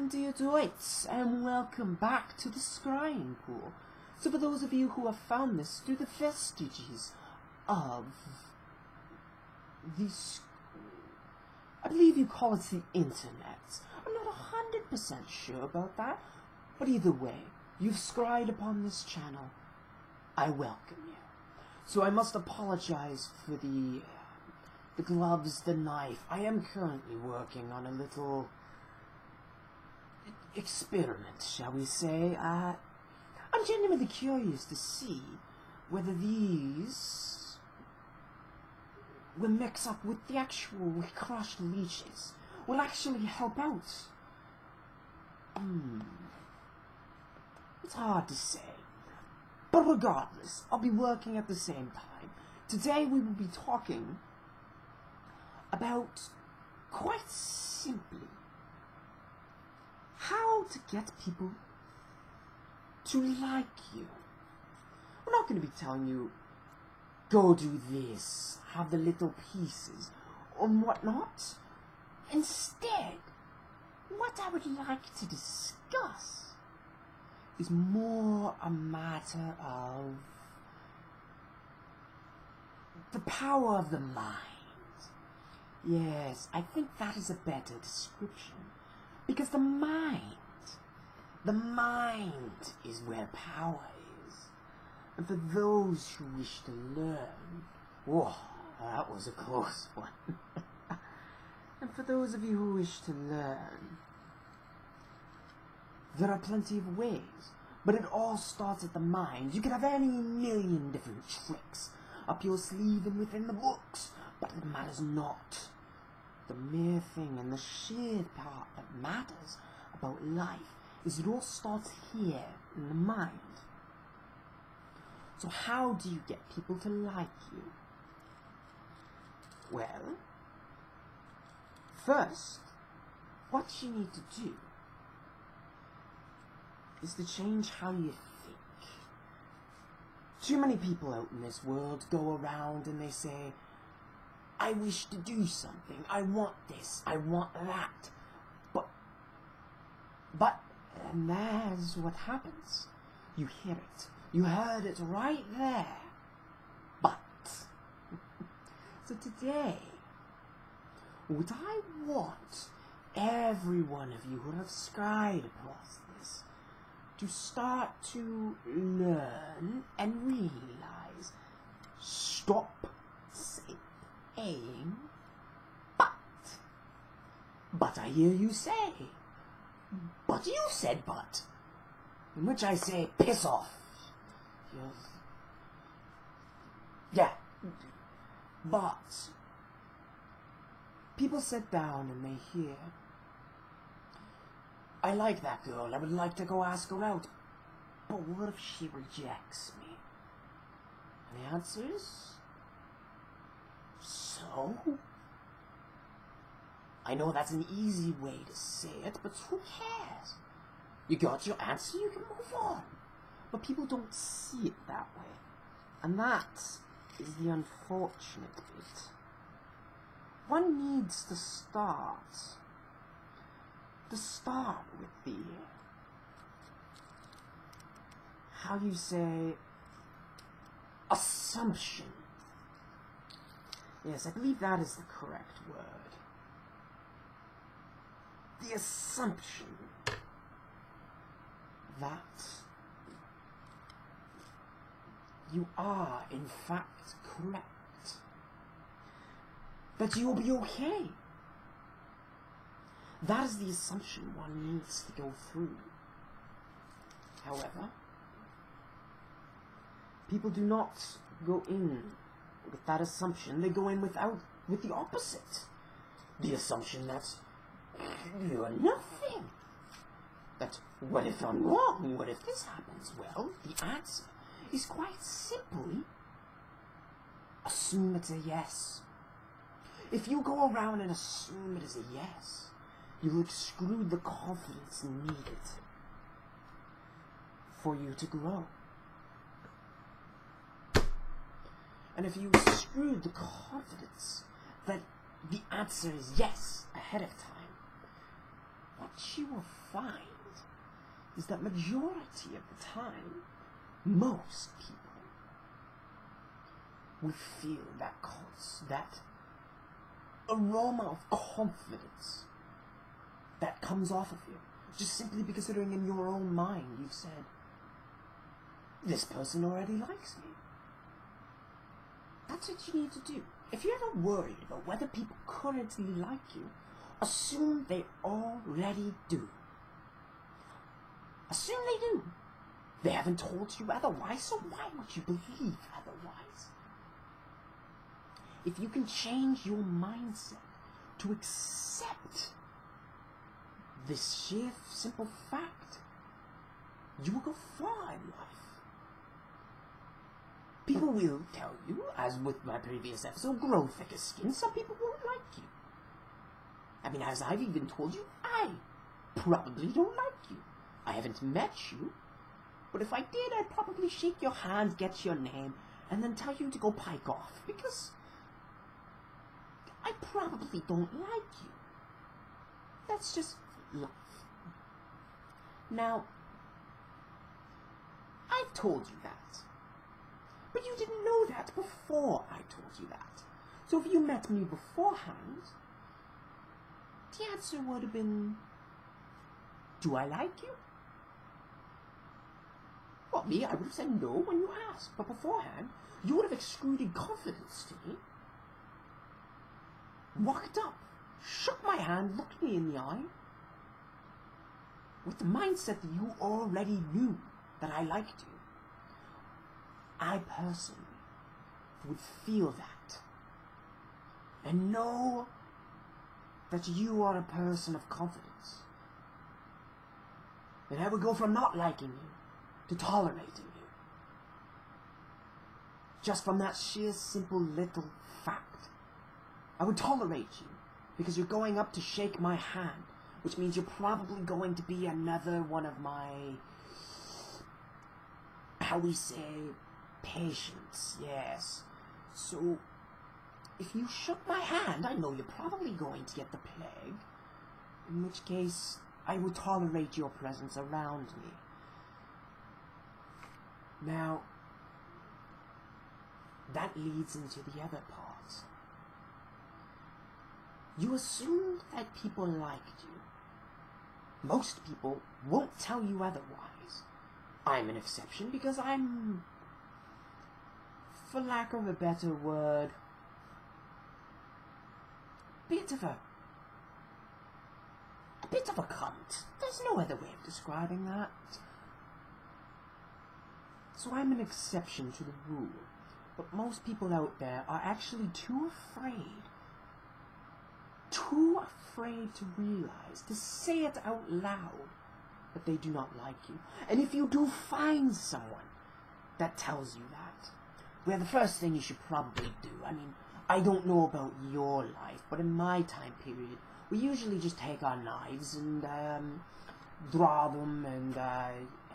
unedited, and welcome back to the Scrying Pool. So for those of you who have found this through the vestiges of the, I believe you call it the internet. I'm not 100% sure about that, but either way, you've scryed upon this channel. I welcome you. So I must apologize for the gloves, the knife. I am currently working on a little experiment, shall we say. I'm genuinely curious to see whether these will mix up with the actual crushed leeches, will actually help out. It's hard to say. But regardless, I'll be working at the same time. Today we will be talking about, quite simply, how to get people to like you. We're not going to be telling you, go do this, have the little pieces, or whatnot. Instead, what I would like to discuss is more a matter of the power of the mind. Yes, I think that is a better description. Because the mind is where power is. And for those who wish to learn, whoa, that was a close one. And for those of you who wish to learn, there are plenty of ways, but it all starts at the mind. You could have any million different tricks up your sleeve and within the books, but it matters not. The mere thing and the sheer part that matters about life is it all starts here in the mind. So how do you get people to like you? Well, first, what you need to do is to change how you think. Too many people out in this world go around and they say, I wish to do something, I want this, I want that. But, and that's what happens. You hear it. You heard it right there. But, so today, what I want every one of you who have scryed across this to start to learn and realize, stop saying, but I hear you say, but you said but, in which I say, piss off. Yeah, but people sit down and they hear, I like that girl, I would like to go ask her out, but what if she rejects me? And the answer is, so? I know that's an easy way to say it, but who cares? You got your answer, you can move on. But people don't see it that way. And that is the unfortunate bit. One needs to start with the, how you say, assumption. Yes, I believe that is the correct word. The assumption that you are, in fact, correct. That you will be okay. That is the assumption one needs to go through. However, people do not go in with that assumption. They go in with the opposite. The assumption that you're nothing. That, what if I'm wrong? What if this happens? Well, the answer is quite simply, assume it's a yes. If you go around and assume it is a yes, you'll exclude the confidence needed for you to grow. And if you exclude the confidence that the answer is yes ahead of time, what what you will find is that majority of the time, most people will feel that aroma of confidence that comes off of you, just simply because in your own mind you've said, this person already likes me. That's what you need to do. If you're ever worried about whether people currently like you, assume they already do. Assume they do. They haven't told you otherwise, so why would you believe otherwise? If you can change your mindset to accept this sheer, simple fact, you will go far in life. People will tell you, as with my previous episode, grow thicker skin. Some people won't like you. I mean, as I've even told you, I probably don't like you. I haven't met you, but if I did, I'd probably shake your hand, get your name, and then tell you to go pike off, because I probably don't like you. That's just life. Now, I've told you that. But you didn't know that before I told you that. So if you met me beforehand, the answer would have been, do I like you? Well, me, I would have said no when you asked. But beforehand, you would have extruded confidence to me. Walked up, shook my hand, looked me in the eye, with the mindset that you already knew that I liked you. I personally would feel that and know that you are a person of confidence. And I would go from not liking you to tolerating you. Just from that sheer simple little fact. I would tolerate you because you're going up to shake my hand, which means you're probably going to be another one of my, how we say, patients, yes. So, if you shook my hand, I know you're probably going to get the plague, in which case I would tolerate your presence around me. Now, that leads into the other part. You assumed that people liked you. Most people won't tell you otherwise. I'm an exception because I'm, for lack of a better word, a bit of a cunt. There's no other way of describing that. So I'm an exception to the rule. But most people out there are actually too afraid to realize, to say it out loud, that they do not like you. And if you do find someone that tells you that, well, the first thing you should probably do, I mean, I don't know about your life, but in my time period, we usually just take our knives and draw them and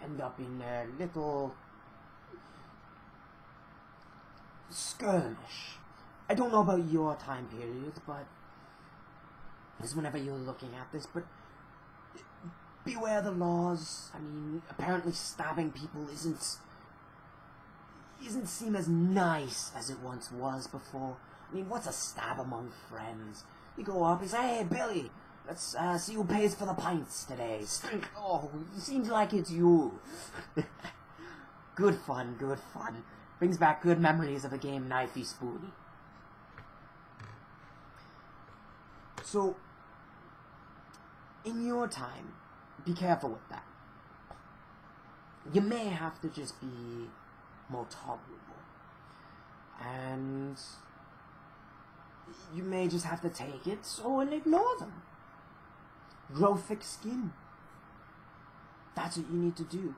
end up in a little skirmish. I don't know about your time period, but is whenever you're looking at this, but beware the laws. I mean, apparently stabbing people isn't seen as nice as it once was before. I mean, what's a stab among friends? You go up and say, hey, Billy, let's see who pays for the pints today. Stink. Oh, it seems like it's you. Good fun, good fun. Brings back good memories of the game Knifey Spoony. So, in your time, be careful with that. You may have to just be more tolerable. And you may just have to take it and ignore them. Grow thick skin. That's what you need to do.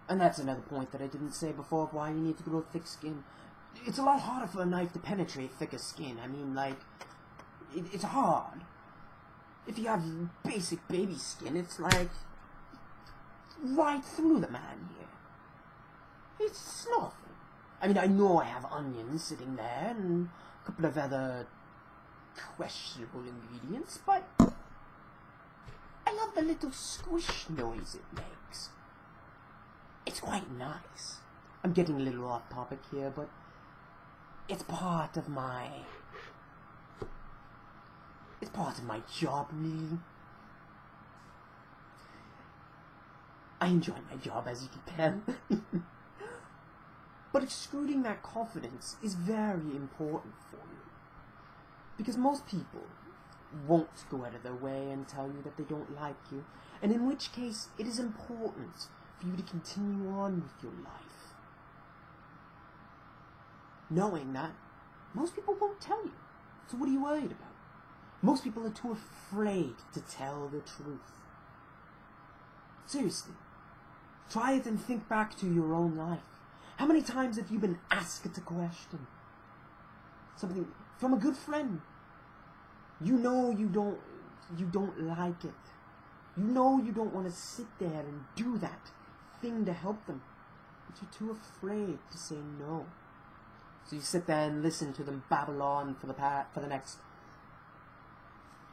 And that's another point that I didn't say before of why you need to grow thick skin. It's a lot harder for a knife to penetrate thicker skin. I mean, like, it's hard. If you have basic baby skin, it's like right through the man here. It's nothing. I mean, I know I have onions sitting there and a couple of other questionable ingredients, but I love the little squish noise it makes. It's quite nice. I'm getting a little off topic here, but it's part of my job, really. I enjoy my job, as you can tell. But extruding that confidence is very important for you. Because most people won't go out of their way and tell you that they don't like you. And in which case, it is important for you to continue on with your life, knowing that most people won't tell you. So what are you worried about? Most people are too afraid to tell the truth. Seriously, try it and think back to your own life. How many times have you been asked a question? Something from a good friend. You know you don't like it. You know you don't want to sit there and do that thing to help them. But you're too afraid to say no. So you sit there and listen to them babble on for the next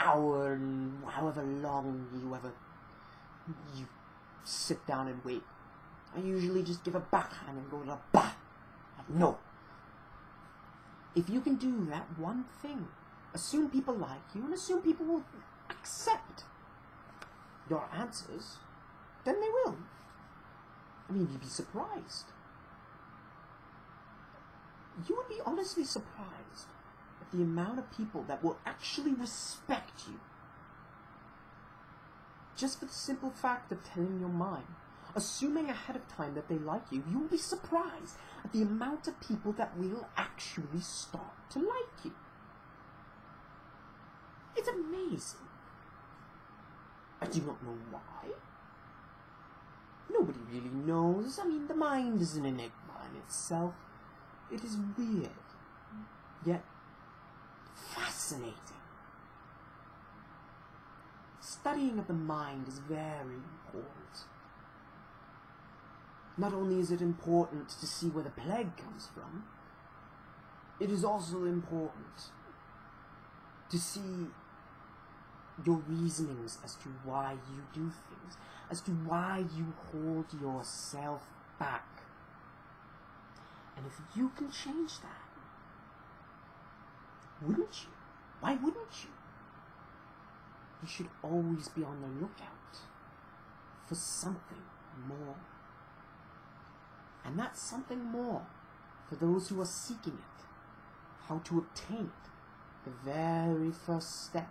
hour and however long you sit down and wait. I usually just give a backhand and go to the bah. No. If you can do that one thing, assume people like you and assume people will accept your answers, then they will. I mean, you'd be surprised. You would be honestly surprised at the amount of people that will actually respect you just for the simple fact of telling your mind. Assuming ahead of time that they like you, you will be surprised at the amount of people that will actually start to like you. It's amazing. I do not know why. Nobody really knows. I mean, the mind is an enigma in itself. It is weird, yet fascinating. Studying of the mind is very important. Not only is it important to see where the plague comes from, it is also important to see your reasonings as to why you do things, as to why you hold yourself back. And if you can change that, wouldn't you? Why wouldn't you? You should always be on the lookout for something more. And that's something more for those who are seeking it, how to obtain it. The very first step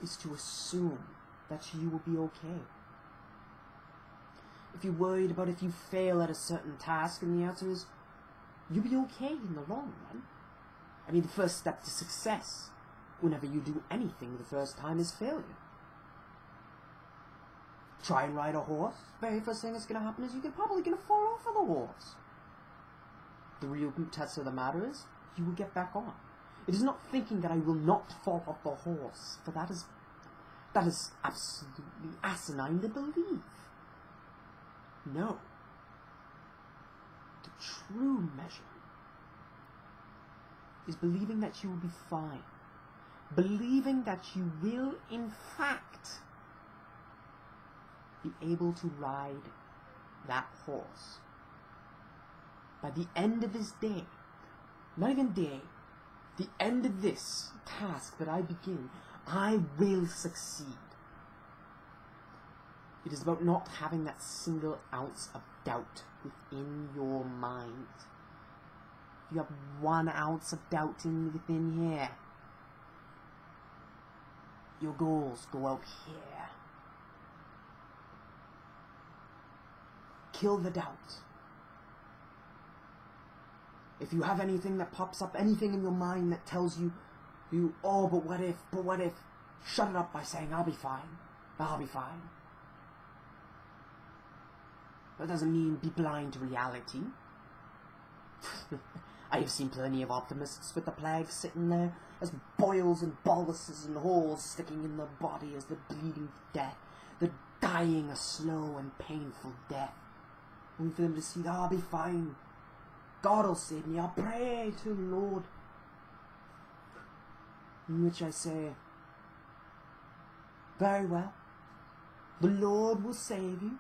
is to assume that you will be okay. If you're worried about if you fail at a certain task, and the answer is, you'll be okay in the long run. I mean, the first step to success, whenever you do anything the first time, is failure. Try and ride a horse. Very first thing that's going to happen is you're probably going to fall off of the horse. The real test of the matter is, you will get back on. It is not thinking that I will not fall off the horse, for that is absolutely asinine to believe. No. The true measure is believing that you will be fine. Believing that you will, in fact, be able to ride that horse. By the end of this day, not even day, the end of this task that I begin, I will succeed. It is about not having that single ounce of doubt within your mind. If you have 1 ounce of doubt within here, your goals go out here. Kill the doubt. If you have anything that pops up, anything in your mind that tells you, oh, but what if, shut it up by saying, I'll be fine. I'll be fine. That doesn't mean be blind to reality. I have seen plenty of optimists with the plague sitting there as boils and boluses and holes sticking in their body as they're bleeding to death. They're dying a slow and painful death. Only for them to see, I'll be fine. God will save me. I'll pray to the Lord. In which I say, very well. The Lord will save you.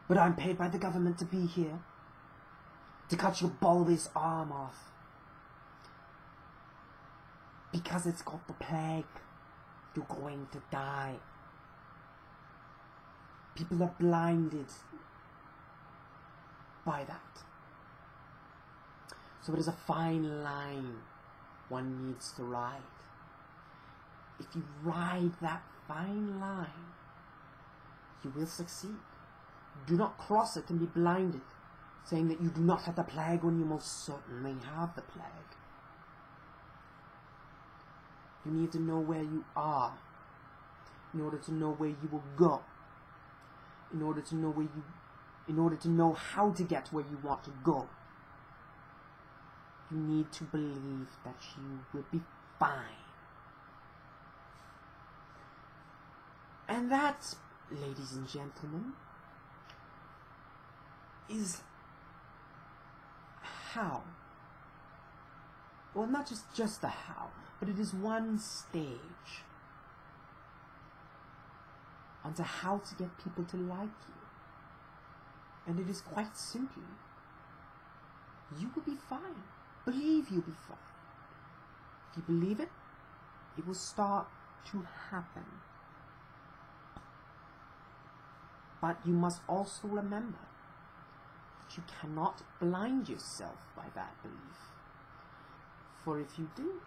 But I'm paid by the government to be here, to cut your bulbous arm off. Because it's got the plague. You're going to die. People are blinded by that. So it is a fine line one needs to ride. If you ride that fine line, you will succeed. Do not cross it and be blinded, saying that you do not have the plague when you most certainly have the plague. You need to know where you are in order to know where you will go. In order to know how to get where you want to go. You need to believe that you will be fine. And that, ladies and gentlemen, is how. Well, not just the how, but it is one stage onto how to get people to like you. And it is quite simply, you will be fine. Believe you'll be fine. If you believe it, it will start to happen. But you must also remember that you cannot blind yourself by that belief. For if you do,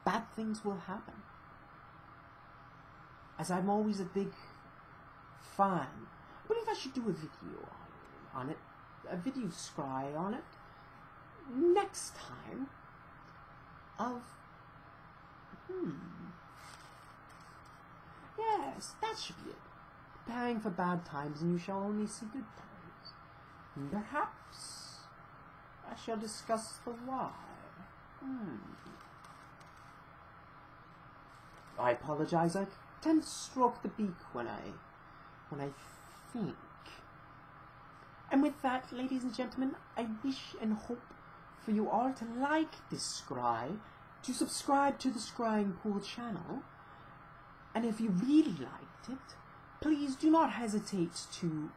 bad things will happen. As I'm always a big fan, I believe I should do a video on it, a video scry on it, next time, of, yes, that should be it. Preparing for bad times, and you shall only see good times. And perhaps I shall discuss the why. I apologize, I tend to stroke the beak when I think. And with that, ladies and gentlemen, I wish and hope for you all to like this scry, to subscribe to the Scrying Pool channel, and if you really liked it, please do not hesitate to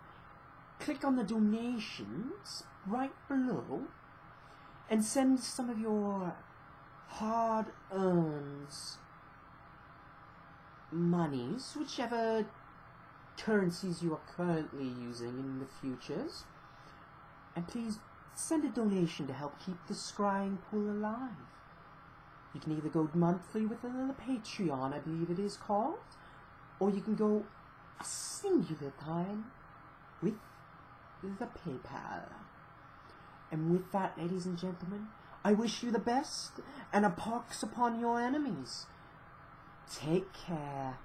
click on the donations right below and send some of your hard-earned monies, whichever currencies you are currently using in the futures, and please send a donation to help keep the Scrying Pool alive. You can either go monthly with a little Patreon, I believe it is called, or you can go a singular time with the PayPal. And with that, ladies and gentlemen, I wish you the best, and a pox upon your enemies. Take care.